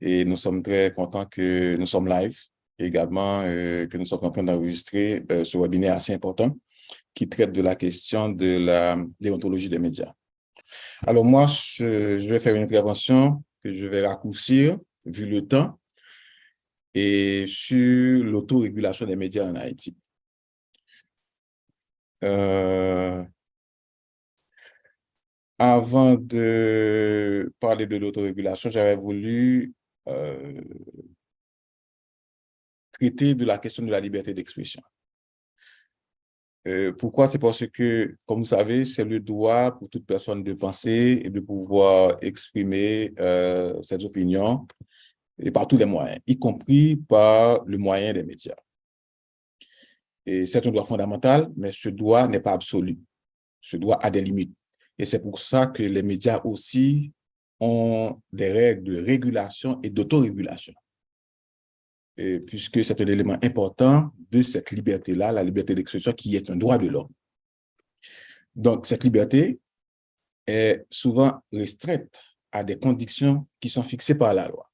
et nous sommes très contents que nous sommes live et également que nous sommes en train d'enregistrer ce webinaire assez important qui traite de la question de la déontologie des médias. Alors moi, je vais faire une intervention que je vais raccourcir vu le temps et sur l'autorégulation des médias en Haïti. Avant de parler de l'autorégulation, j'avais voulu traiter de la question de la liberté d'expression. Pourquoi? C'est parce que, comme vous savez, c'est le droit pour toute personne de penser et de pouvoir exprimer ses opinions et par tous les moyens, y compris par le moyen des médias. Et c'est un droit fondamental, mais ce droit n'est pas absolu. Ce droit a des limites. Et c'est pour ça que les médias aussi ont des règles de régulation et d'autorégulation. Puisque c'est un élément important de cette liberté-là, la liberté d'expression, qui est un droit de l'homme. Donc, cette liberté est souvent restreinte à des conditions qui sont fixées par la loi.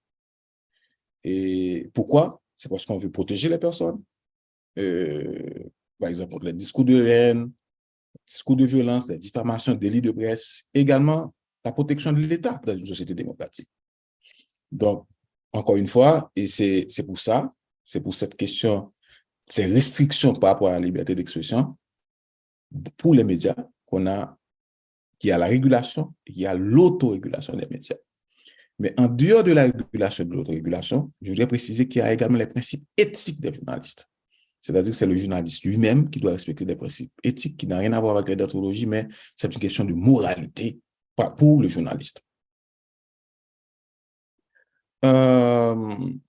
Et pourquoi? C'est parce qu'on veut protéger les personnes. Par exemple, les discours de haine, discours de violence, les diffamations, délits de presse, également la protection de l'État dans une société démocratique. Donc, encore une fois, et c'est pour ça, c'est pour cette question, ces restrictions par rapport à la liberté d'expression pour les médias qu'il y a la régulation et qu'il y a l'autorégulation des médias. Mais en dehors de la régulation et de l'autorégulation, je voudrais préciser qu'il y a également les principes éthiques des journalistes. C'est-à-dire que c'est le journaliste lui-même qui doit respecter des principes éthiques qui n'ont rien à voir avec la déontologie, mais c'est une question de moralité pour le journaliste. Une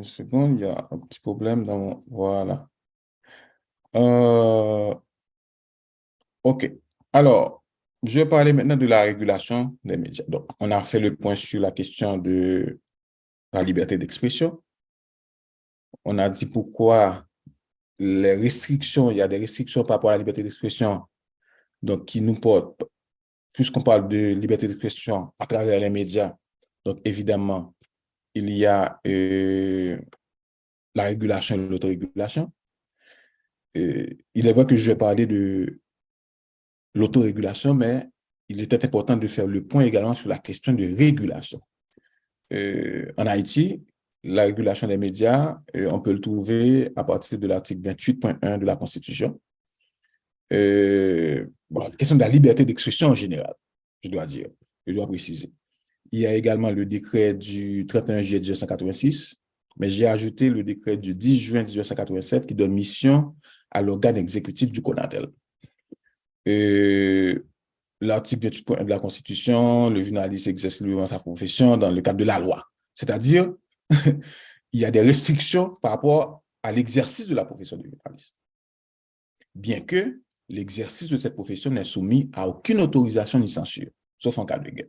seconde, il y a un petit problème dans mon... Voilà. OK. Alors, je vais parler maintenant de la régulation des médias. Donc, on a fait le point sur la question de la liberté d'expression. On a dit pourquoi les restrictions, il y a des restrictions par rapport à la liberté d'expression, donc qui nous portent, puisqu'on parle de liberté d'expression à travers les médias, donc évidemment, il y a la régulation et l'autorégulation. Il est vrai que je vais parler de l'autorégulation, mais il était important de faire le point également sur la question de régulation. En Haïti, la régulation des médias, on peut le trouver à partir de l'article 28.1 de la Constitution. La question de la liberté d'expression en général, je dois préciser. Il y a également le décret du 31 juillet 1986, mais j'ai ajouté le décret du 10 juin 1987 qui donne mission à l'organe exécutif du CONATEL. L'article 28.1 de la Constitution, le journaliste exerce librement sa profession dans le cadre de la loi. C'est-à-dire, il y a des restrictions par rapport à l'exercice de la profession de journaliste. Bien que l'exercice de cette profession n'est soumis à aucune autorisation ni censure, sauf en cas de guerre.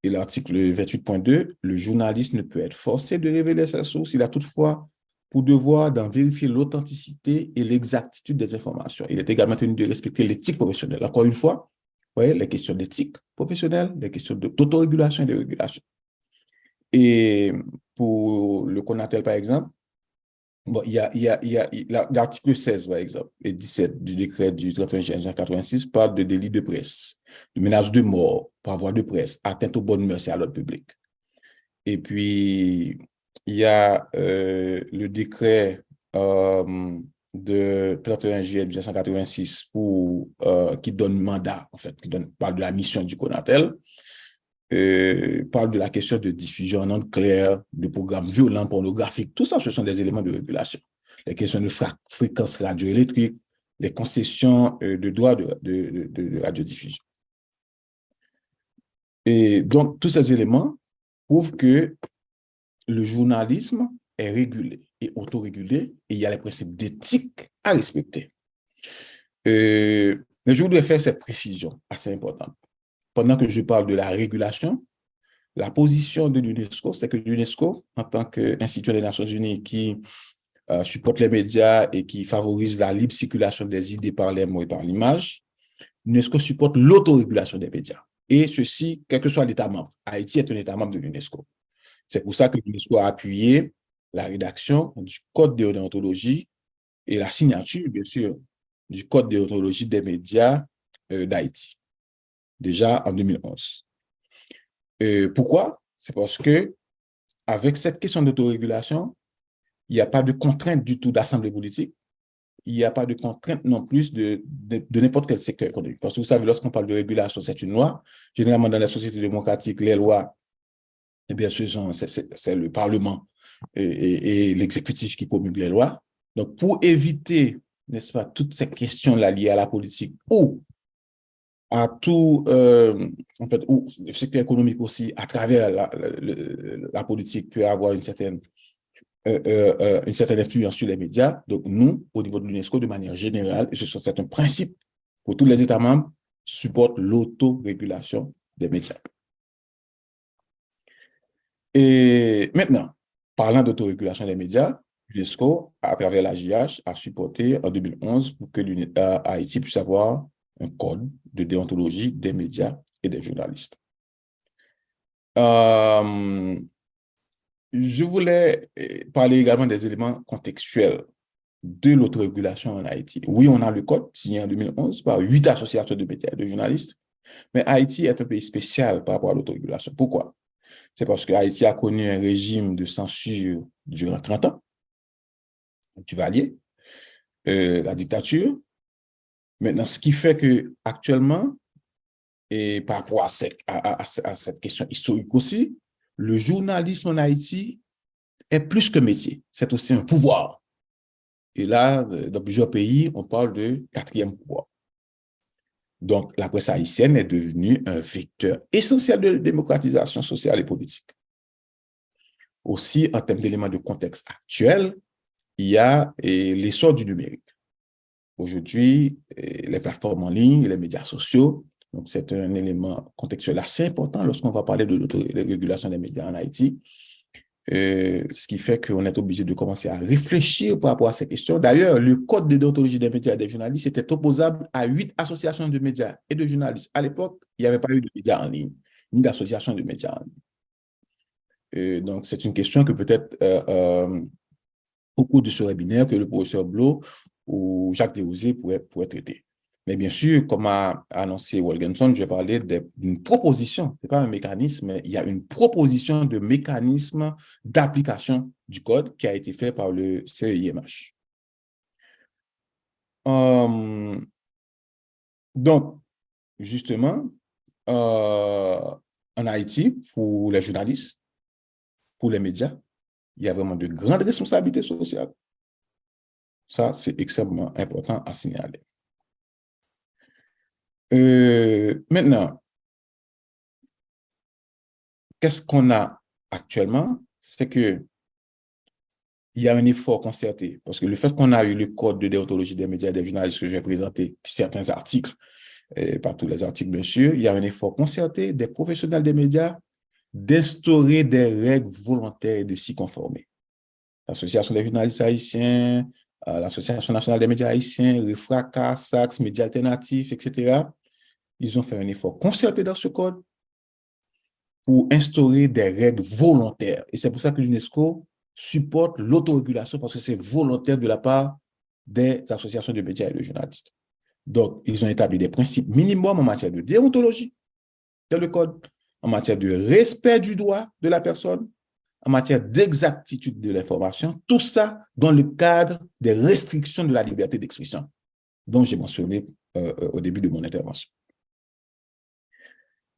Et l'article 28.2, le journaliste ne peut être forcé de révéler sa source, il a toutefois pour devoir d'en vérifier l'authenticité et l'exactitude des informations. Il est également tenu de respecter l'éthique professionnelle. Encore une fois, vous voyez, les questions d'éthique professionnelle, les questions d'autorégulation et de régulation. Et pour le CONATEL, par exemple, bon, il y a l'article 16, par exemple, et 17 du décret du 31 juin 1986 parle de délit de presse, de menace de mort par voie de presse, atteinte aux bonnes mœurs et à l'ordre public. Et puis, il y a le décret de 31 juillet 1986 qui donne mandat, en fait, parle de la mission du CONATEL, parle de la question de diffusion en ondes claires, de programmes violents, pornographiques. Tout ça, ce sont des éléments de régulation. Les questions de fréquences radioélectriques, les concessions de droits de radiodiffusion. Et donc, tous ces éléments prouvent que le journalisme est régulé et autorégulé et il y a les principes d'éthique à respecter. Mais je voudrais faire cette précision assez importante. Pendant que je parle de la régulation, la position de l'UNESCO, c'est que l'UNESCO, en tant qu'institution des Nations Unies qui supporte les médias et qui favorise la libre circulation des idées par les mots et par l'image. L'UNESCO supporte l'autorégulation des médias. Et ceci, quel que soit l'État membre. Haïti est un État membre de l'UNESCO. C'est pour ça que l'UNESCO a appuyé la rédaction du Code de déontologie et la signature, bien sûr, du Code de déontologie des médias d'Haïti, déjà en 2011. Pourquoi? C'est parce que avec cette question d'autorégulation, il n'y a pas de contrainte du tout d'assemblée politique, il n'y a pas de contrainte non plus de n'importe quel secteur économique. Parce que vous savez, lorsqu'on parle de régulation, c'est une loi. Généralement, dans les sociétés démocratiques, les lois, eh bien, c'est le Parlement et l'exécutif qui promulgue les lois. Donc, pour éviter, n'est-ce pas, toutes ces questions-là liées à la politique ou à tout, en fait, ou le secteur économique aussi, à travers la politique, peut avoir une certaine influence sur les médias. Donc, nous, au niveau de l'UNESCO, de manière générale, et c'est un principe pour tous les États membres, supportent l'autorégulation des médias. Et maintenant, parlant d'autorégulation des médias, l'UNESCO, à travers la JH, a supporté en 2011 pour que Haïti puisse avoir un code de déontologie des médias et des journalistes. Je voulais parler également des éléments contextuels de l'autorégulation en Haïti. Oui, on a le code signé en 2011 par 8 associations de médias et de journalistes, mais Haïti est un pays spécial par rapport à l'autorégulation. Pourquoi? C'est parce que Haïti a connu un régime de censure durant 30 ans, Duvalier, la dictature. Maintenant, ce qui fait que actuellement, et par rapport à cette question historique aussi, le journalisme en Haïti est plus que métier, c'est aussi un pouvoir. Et là, dans plusieurs pays, on parle de quatrième pouvoir. Donc, la presse haïtienne est devenue un vecteur essentiel de démocratisation sociale et politique. Aussi, en termes d'éléments de contexte actuel, il y a l'essor du numérique. Aujourd'hui, les plateformes en ligne, les médias sociaux, donc c'est un élément contextuel assez important lorsqu'on va parler de l'autorégulation des médias en Haïti, ce qui fait qu'on est obligé de commencer à réfléchir par rapport à ces questions. D'ailleurs, le code de déontologie des médias et des journalistes était opposable à 8 associations de médias et de journalistes. À l'époque, il n'y avait pas eu de médias en ligne, ni d'associations de médias en ligne. Donc, c'est une question que peut-être au cours de ce webinaire que le professeur Blo ou Jacques Desrosiers pourraient traiter. Mais bien sûr, comme a annoncé Wolgenson, je vais parler d'une proposition, ce n'est pas un mécanisme, mais il y a une proposition de mécanisme d'application du code qui a été fait par le CEIMH. Donc, justement, en Haïti, pour les journalistes, pour les médias, il y a vraiment de grandes responsabilités sociales. Ça, c'est extrêmement important à signaler. Maintenant, qu'est-ce qu'on a actuellement? C'est que il y a un effort concerté, parce que le fait qu'on a eu le code de déontologie des médias et des journalistes que j'ai présenté, certains articles, pas tous les articles bien sûr, il y a un effort concerté des professionnels des médias d'instaurer des règles volontaires et de s'y conformer. L'Association des journalistes haïtiens, l'Association nationale des médias haïtiens, Refraca, Sax, Médias alternatifs, etc. Ils ont fait un effort concerté dans ce code pour instaurer des règles volontaires. Et c'est pour ça que l'UNESCO supporte l'autorégulation, parce que c'est volontaire de la part des associations de médias et de journalistes. Donc, ils ont établi des principes minimums en matière de déontologie dans le code, en matière de respect du droit de la personne, en matière d'exactitude de l'information, tout ça dans le cadre des restrictions de la liberté d'expression dont j'ai mentionné au début de mon intervention.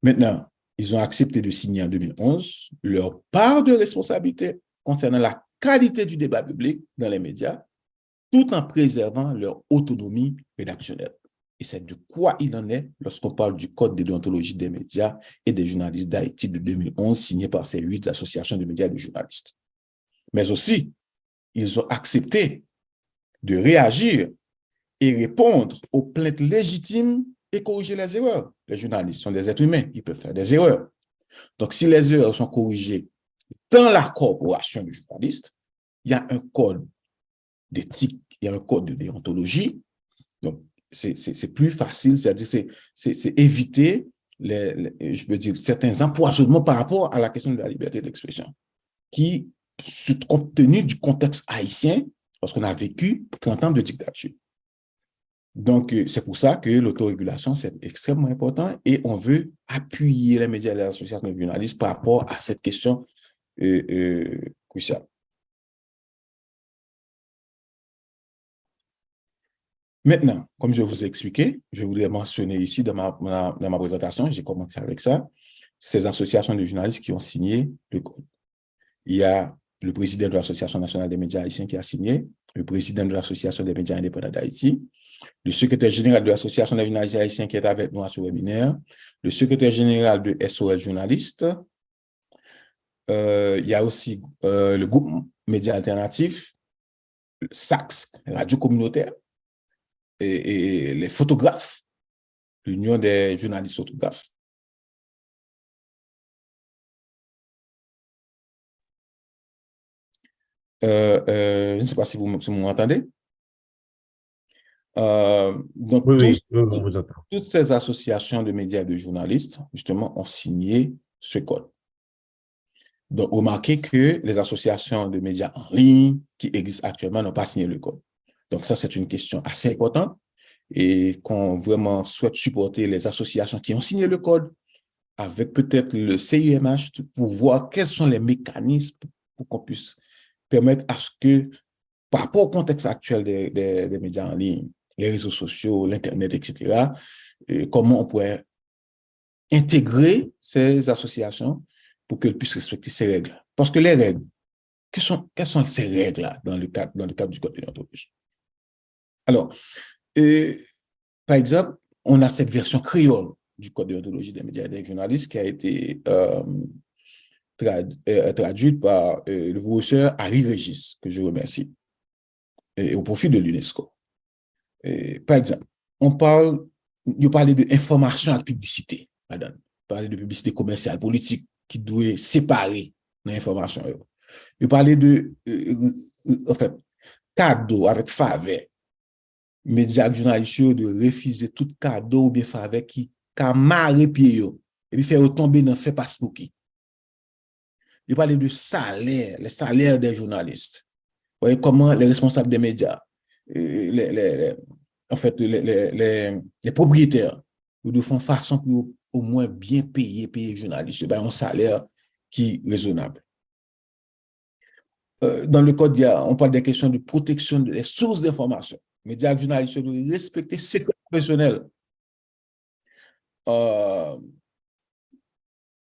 Maintenant, ils ont accepté de signer en 2011 leur part de responsabilité concernant la qualité du débat public dans les médias, tout en préservant leur autonomie rédactionnelle. Et c'est de quoi il en est lorsqu'on parle du Code de déontologie des médias et des journalistes d'Haïti de 2011, signé par ces 8 associations de médias et de journalistes. Mais aussi, ils ont accepté de réagir et répondre aux plaintes légitimes et corriger les erreurs. Les journalistes sont des êtres humains, ils peuvent faire des erreurs. Donc, si les erreurs sont corrigées dans la corporation du journaliste, il y a un code d'éthique, il y a un code de déontologie. Donc, c'est plus facile, c'est-à-dire c'est éviter, je peux dire, certains empoisonnements par rapport à la question de la liberté d'expression, qui, compte tenu du contexte haïtien, parce qu'on a vécu 30 ans de dictature. Donc, c'est pour ça que l'autorégulation, c'est extrêmement important et on veut appuyer les médias et les associations de journalistes par rapport à cette question cruciale. Maintenant, comme je vous ai expliqué, je voudrais mentionner ici dans ma présentation, j'ai commencé avec ça, ces associations de journalistes qui ont signé le code. Il y a le président de l'Association nationale des médias haïtiens qui a signé, le président de l'Association des médias indépendants d'Haïti, le secrétaire général de l'Association des journalistes haïtiens qui est avec nous à ce webinaire, le secrétaire général de SOS Journalistes, il y a aussi le groupe Médias Alternatifs, SACS, Radio Communautaire, et les photographes, l'Union des journalistes photographes. Je ne sais pas si vous m'entendez. Donc, Oui, on vous entend. toutes ces associations de médias et de journalistes, justement, ont signé ce code. Donc, remarquez que les associations de médias en ligne qui existent actuellement n'ont pas signé le code. Donc, ça, c'est une question assez importante et qu'on vraiment souhaite supporter les associations qui ont signé le code avec peut-être le CIMH pour voir quels sont les mécanismes pour qu'on puisse permettre à ce que, par rapport au contexte actuel des médias en ligne, les réseaux sociaux, l'Internet, etc., comment on pourrait intégrer ces associations pour qu'elles puissent respecter ces règles. Parce que les règles, quelles sont ces règles-là dans le cadre du code de déontologie? Alors, par exemple, on a cette version créole du code de déontologie des médias et des journalistes qui a été traduite par le professeur Harry Régis, que je remercie, et au profit de l'UNESCO. Par exemple, on parle d'information et de publicité, madame. On parle de publicité commerciale, politique, qui doit séparer l'information. On parle de, en fait, cadeau avec faveur. Médias journalistes de refuser tout cadeau ou bien faveur qui a marré pied et puis faire tomber dans fait passe pour qui. Il parle de salaire, les salaires des journalistes. Vous voyez comment les responsables des médias, en fait, les propriétaires, ils font façon pour au moins bien payer les journalistes, ben, un salaire qui est raisonnable. Dans le code, on parle des questions de protection des sources d'information. Les médias journalistes doivent respecter le secret professionnel.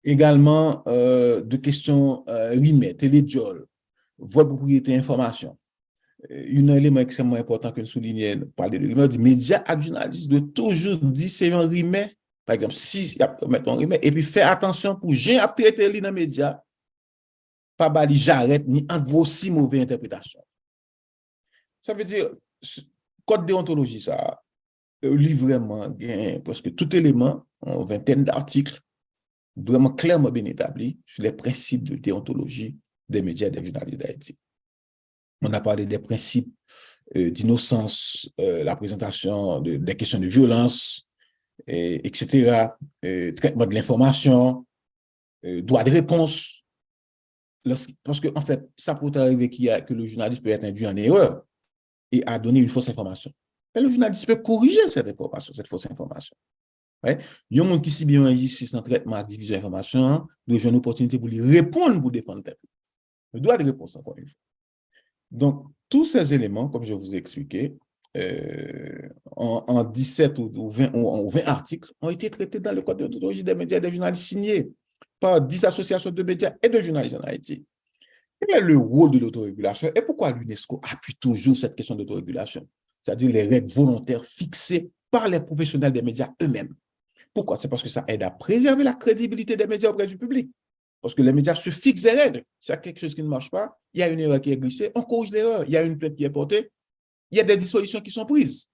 Également, de questions RIME, télédiol, votre propriété information. Un élément extrêmement important que nous soulignons, parler de RIME, les médias et journalistes doivent toujours dire c'est un RIME, par exemple, si il y a un RIME, et puis faire attention pour j'ai à traiter les médias, pas bali j'arrête ni en gros si mauvaise interprétation. Ça veut dire, code déontologie, ça, livre vraiment, parce que tout élément, en vingtaine d'articles, vraiment clairement bien établi sur les principes de déontologie des médias et des journalistes d'Haïti. On a parlé des principes d'innocence, la présentation des questions de violence, etc., traitement de l'information, droit de réponse. Parce que, en fait, ça peut arriver que le journaliste peut être induit en erreur et a donné une fausse information. Mais le journaliste peut corriger cette information, cette fausse information. Ouais. Il y a un monde qui subit une injustice dans le traitement de division d'information, doit avoir une opportunité pour lui répondre pour défendre tête. Le droit de réponse, encore une fois. Donc, tous ces éléments, comme je vous ai expliqué, en 17 ou 20 articles, ont été traités dans le code de déontologie des médias et des journalistes signés par 10 associations de médias et de journalistes en Haïti. Quel est le rôle de l'autorégulation et pourquoi l'UNESCO appuie toujours cette question d'autorégulation, c'est-à-dire les règles volontaires fixées par les professionnels des médias eux-mêmes? Pourquoi? C'est parce que ça aide à préserver la crédibilité des médias auprès du public. Parce que les médias se fixent des règles. S'il y a quelque chose qui ne marche pas, il y a une erreur qui est glissée, on corrige l'erreur. Il y a une plainte qui est portée, il y a des dispositions qui sont prises.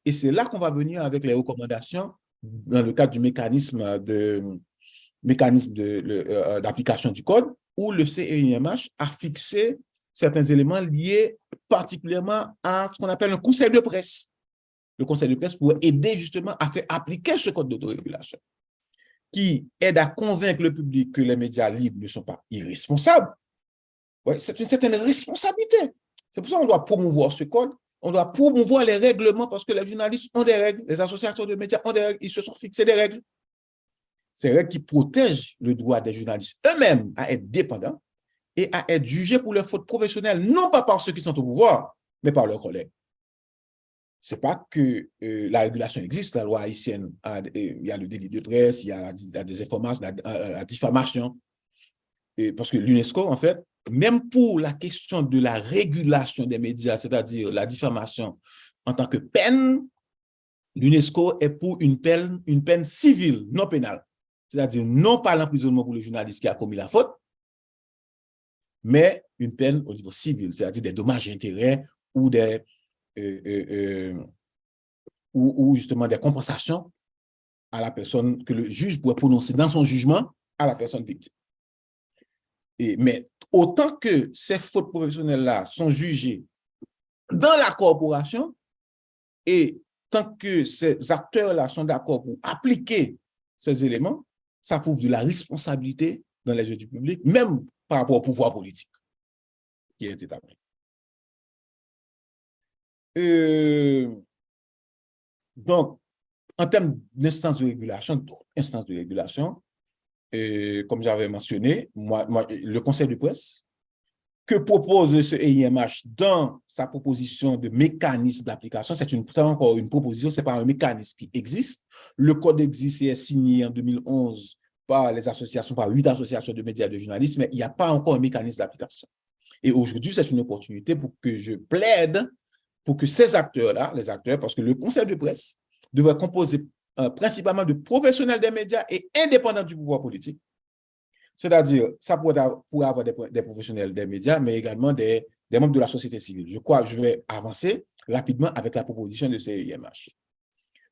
Et c'est là qu'on va venir avec les recommandations dans le cadre du mécanisme d'application du code où le CEIMH a fixé certains éléments liés particulièrement à ce qu'on appelle un conseil de presse. Le conseil de presse pour aider justement à faire appliquer ce code d'autorégulation, qui aide à convaincre le public que les médias libres ne sont pas irresponsables. Ouais, c'est une certaine responsabilité. C'est pour ça qu'on doit promouvoir ce code, on doit promouvoir les règlements parce que les journalistes ont des règles, les associations de médias ont des règles, ils se sont fixés des règles. Ces règles qui protègent le droit des journalistes eux-mêmes à être dépendants et à être jugés pour leurs fautes professionnelles, non pas par ceux qui sont au pouvoir, mais par leurs collègues. Ce n'est pas que la régulation existe, la loi haïtienne, il y a le délit de presse, il y a la désinformation, la diffamation. Parce que l'UNESCO, en fait, même pour la question de la régulation des médias, c'est-à-dire la diffamation en tant que peine, l'UNESCO est pour une peine civile, non pénale. C'est-à-dire non pas l'emprisonnement pour le journaliste qui a commis la faute, mais une peine au niveau civil, c'est-à-dire des dommages et intérêts ou ou justement des compensations à la personne que le juge pourrait prononcer dans son jugement à la personne victime. Mais autant que ces fautes professionnelles-là sont jugées dans la corporation et tant que ces acteurs-là sont d'accord pour appliquer ces éléments, ça prouve de la responsabilité dans les yeux du public, même par rapport au pouvoir politique qui est établi. Donc, en termes d'instance de régulation, comme j'avais mentionné, le conseil de presse, que propose ce EIMH dans sa proposition de mécanisme d'application, c'est encore une proposition, ce n'est pas un mécanisme qui existe. Le code existe et est signé en 2011 par les associations, par 8 associations de médias et de journalistes, mais il n'y a pas encore un mécanisme d'application. Et aujourd'hui, c'est une opportunité pour que je plaide pour que ces acteurs-là, les acteurs, parce que le conseil de presse devrait composer principalement de professionnels des médias et indépendants du pouvoir politique. C'est-à-dire, ça pourrait avoir des professionnels des médias, mais également des membres de la société civile. Je crois que je vais avancer rapidement avec la proposition de CEIMH.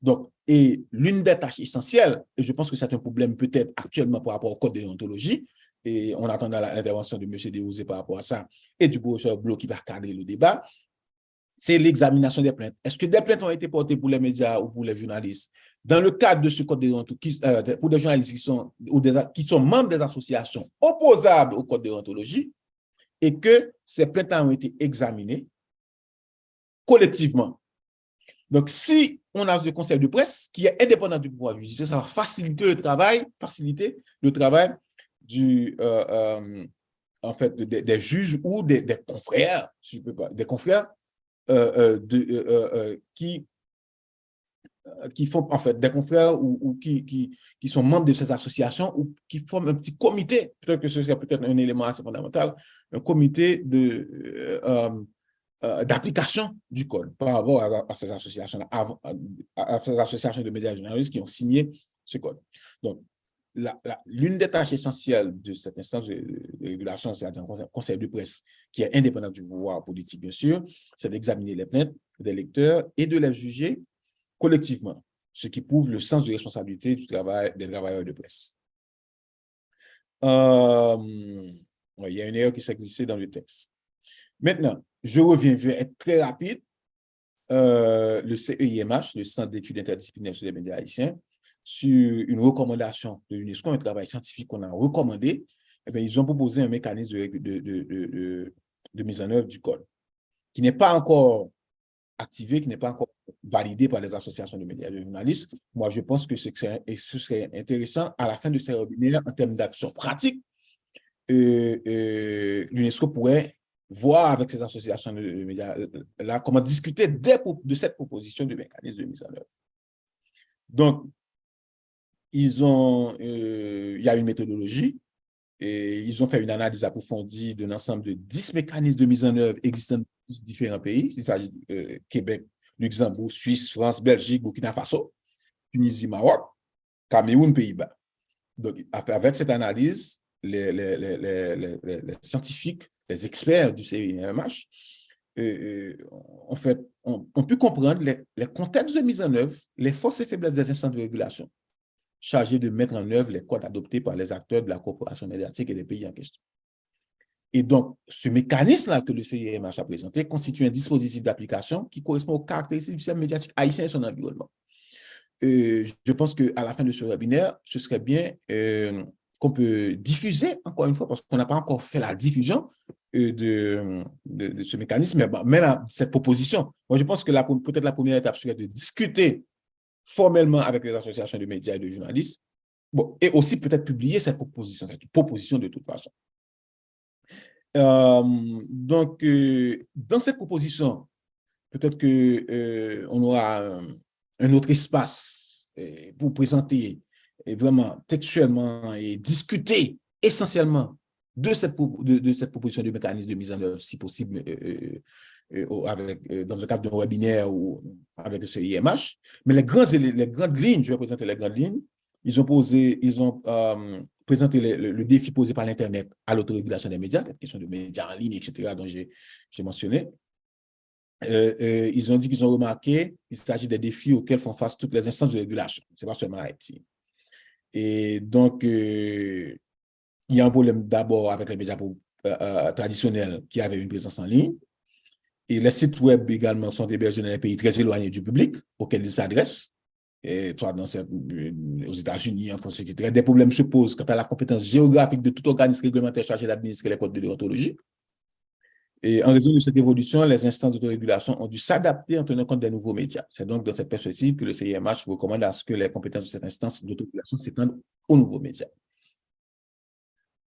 Donc, et l'une des tâches essentielles, et je pense que c'est un problème peut-être actuellement par rapport au code de déontologie, et on attend l'intervention de M. Dehouzé par rapport à ça, et du professeur Blo qui va cadrer le débat, c'est l'examination des plaintes. Est-ce que des plaintes ont été portées pour les médias ou pour les journalistes dans le cadre de ce code de déontologie, pour des journalistes qui sont membres des associations opposables au code de déontologie et que ces plaintes ont été examinées collectivement. Donc, si on a le conseil de presse qui est indépendant du pouvoir judiciaire, ça va faciliter le travail en fait, des juges ou des confrères, si je peux pas, des confrères qui font en fait des confrères ou qui sont membres de ces associations ou qui forment un petit comité, peut-être que ce serait peut-être un élément assez fondamental, un comité d'application du code par rapport à ces associations, à ces associations de médias et journalistes qui ont signé ce code. Donc, l'une des tâches essentielles de cette instance de régulation, c'est-à-dire un conseil de presse qui est indépendant du pouvoir politique, bien sûr, c'est d'examiner les plaintes des lecteurs et de les juger collectivement, ce qui prouve le sens de responsabilité des travailleurs de presse. Il y a une erreur qui s'est glissée dans le texte. Maintenant, je vais être très rapide. Le CEIMH, le Centre d'études interdisciplinaires sur les médias haïtiens, sur une recommandation de l'UNESCO, un travail scientifique qu'on a recommandé, eh bien, ils ont proposé un mécanisme de mise en œuvre du code qui n'est pas encore activé, qui n'est pas encore validé par les associations de médias et de journalistes. Moi, je pense que ce serait intéressant à la fin de ces webinaires en termes d'action pratique. L'UNESCO pourrait voir avec ces associations de médias là comment discuter de cette proposition de mécanisme de mise en œuvre. Donc, il y a une méthodologie et ils ont fait une analyse approfondie d'un ensemble de 10 mécanismes de mise en œuvre existant dans 10 différents pays. Il s'agit de Québec, Luxembourg, Suisse, France, Belgique, Burkina Faso, Tunisie, Maroc, Cameroun, Pays-Bas. Donc, avec cette analyse, les scientifiques, les experts du CEIMH, en fait, on peut comprendre les contextes de mise en œuvre, les forces et faiblesses des instances de régulation chargées de mettre en œuvre les codes adoptés par les acteurs de la corporation médiatique et des pays en question. Et donc, ce mécanisme-là que le CIMH a présenté constitue un dispositif d'application qui correspond aux caractéristiques du système médiatique haïtien et son environnement. Je pense qu'à la fin de ce webinaire, ce serait bien qu'on peut diffuser, encore une fois, parce qu'on n'a pas encore fait la diffusion de ce mécanisme, même cette proposition. Moi, je pense que peut-être la première étape serait de discuter formellement avec les associations de médias et de journalistes, bon, et aussi peut-être publier cette proposition de toute façon. Donc, dans cette proposition, peut-être qu'on aura un autre espace pour présenter vraiment textuellement et discuter essentiellement de cette proposition de mécanisme de mise en œuvre, si possible, dans le cadre d'un webinaire ou avec le CIMH. Mais les grandes lignes, je vais présenter les grandes lignes. Ils ont présenté le défi posé par l'Internet à l'autorégulation des médias, cette question de médias en ligne, etc., dont j'ai mentionné. Ils ont dit qu'ils ont remarqué qu'il s'agit des défis auxquels font face toutes les instances de régulation. Ce n'est pas seulement Haïti. Et donc, il y a un problème d'abord avec les médias traditionnels qui avaient une présence en ligne. Et les sites web également sont hébergés dans des pays très éloignés du public auxquels ils s'adressent. Soit aux États-Unis, en France, etc. Des problèmes se posent quant à la compétence géographique de tout organisme réglementaire chargé d'administrer les codes de déontologie. Et en raison de cette évolution, les instances d'autorégulation ont dû s'adapter en tenant compte des nouveaux médias. C'est donc dans cette perspective que le CIMH recommande à ce que les compétences de cette instance d'autorégulation s'étendent aux nouveaux médias.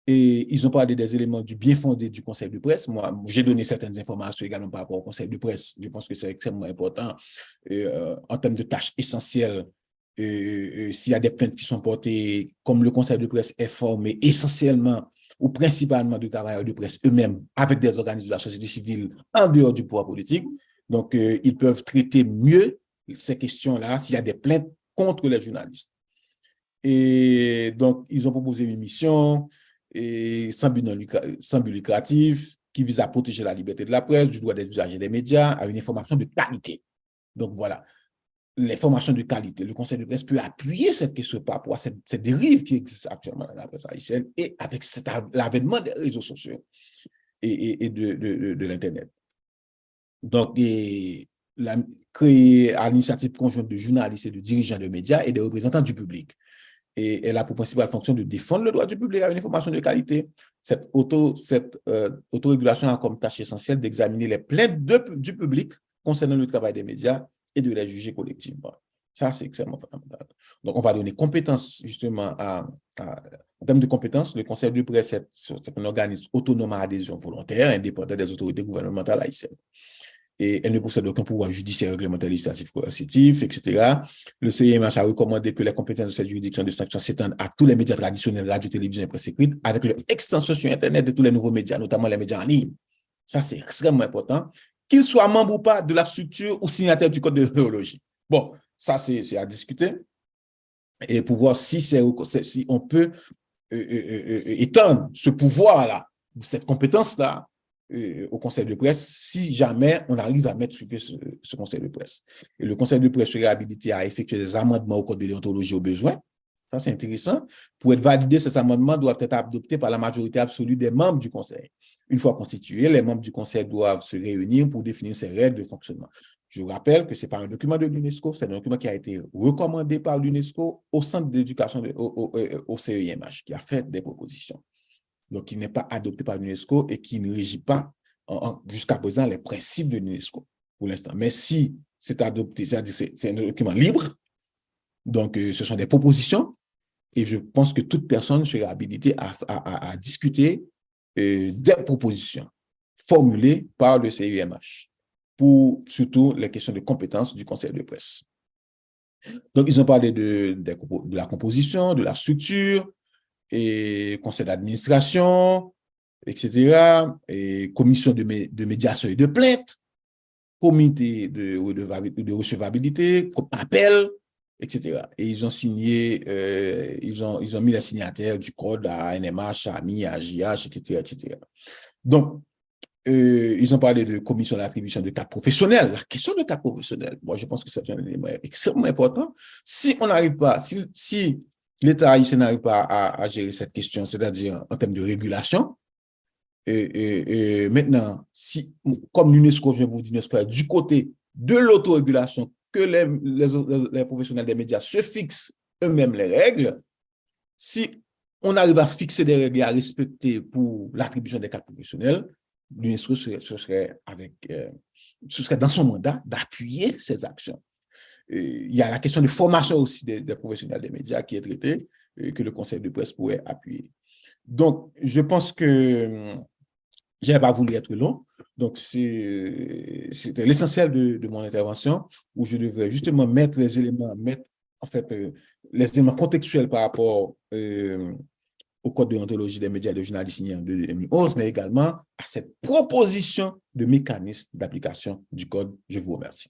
Et ils ont parlé des éléments du bien fondé du conseil de presse. Moi, j'ai donné certaines informations également par rapport au conseil de presse. Je pense que c'est extrêmement important en termes de tâches essentielles. S'il y a des plaintes qui sont portées, comme le conseil de presse est formé essentiellement ou principalement de travailleurs de presse eux-mêmes avec des organismes de la société civile en dehors du pouvoir politique. Donc, ils peuvent traiter mieux ces questions-là s'il y a des plaintes contre les journalistes. Et donc, ils ont proposé une mission sans but lucratif qui vise à protéger la liberté de la presse, du droit des usagers des médias, à une information de qualité. Donc, voilà. L'information de qualité. Le conseil de presse peut appuyer cette question par rapport à cette dérive qui existe actuellement dans la presse haïtienne et avec l'avènement des réseaux sociaux et de l'Internet. Donc, créer à l'initiative conjointe de journalistes et de dirigeants de médias et des représentants du public. Et elle a pour principale fonction de défendre le droit du public à une information de qualité. Cette autorégulation a comme tâche essentielle d'examiner les plaintes du public concernant le travail des médias et de les juger collectivement. Ça, c'est extrêmement fondamental. Donc, on va donner compétence, justement, en termes de compétences, le conseil de presse, c'est un organisme autonome à adhésion volontaire, indépendant des autorités gouvernementales haïtiennes. Et elle ne possède aucun pouvoir judiciaire, réglementaire, législatif, coercitif, etc. Le CIMH a recommandé que les compétences de cette juridiction de sanction s'étendent à tous les médias traditionnels, radio, télévision et presse écrite, avec leur extension sur Internet de tous les nouveaux médias, notamment les médias en ligne. Ça, c'est extrêmement important. Qu'ils soient membres ou pas de la structure ou signataires du code de déontologie. Bon, ça, c'est à discuter. Et pour voir si on peut étendre ce pouvoir-là, cette compétence-là, au conseil de presse, si jamais on arrive à mettre sur pied ce conseil de presse. Et le conseil de presse serait habilité à effectuer des amendements au code de déontologie au besoin. Ça, c'est intéressant. Pour être validé, ces amendements doivent être adoptés par la majorité absolue des membres du conseil. Une fois constitués, les membres du conseil doivent se réunir pour définir ces règles de fonctionnement. Je vous rappelle que ce n'est pas un document de l'UNESCO, c'est un document qui a été recommandé par l'UNESCO au centre d'éducation, au CEIMH, qui a fait des propositions. Donc, qui n'est pas adopté par l'UNESCO et qui ne régit pas jusqu'à présent les principes de l'UNESCO pour l'instant. Mais si c'est adopté, c'est-à-dire c'est un document libre, donc ce sont des propositions et je pense que toute personne sera habilitée à discuter des propositions formulées par le CEMH pour surtout les questions de compétences du conseil de presse. Donc, ils ont parlé de la composition, de la structure, et conseil d'administration, etc., et commission de médiation et de plainte, comité de recevabilité, appel, etc. Et ils ont signé, ils ont mis les signataires du code à ANMH, AMI, AJH, etc., etc. Donc, ils ont parlé de commission d'attribution de cadres professionnels. La question de cadres professionnels, moi, je pense que c'est un élément extrêmement important. Si on n'arrive pas, si l'État haïtien n'arrive pas à gérer cette question, c'est-à-dire en termes de régulation, Maintenant, si, comme l'UNESCO, je vais vous dire, l'UNESCO est du côté de l'autorégulation, que les professionnels des médias se fixent eux-mêmes les règles, si on arrive à fixer des règles à respecter pour l'attribution des cadres professionnels, l'UNESCO ce serait dans son mandat d'appuyer ces actions. Il y a la question de formation aussi des professionnels des médias qui est traitée, que le Conseil de presse pourrait appuyer. Donc, je pense que je n'ai pas voulu être long. Donc, c'était l'essentiel de mon intervention, où je devrais justement mettre les éléments, les éléments contextuels par rapport au Code de déontologie des médias et de journalistes de 2011, mais également à cette proposition de mécanisme d'application du Code. Je vous remercie.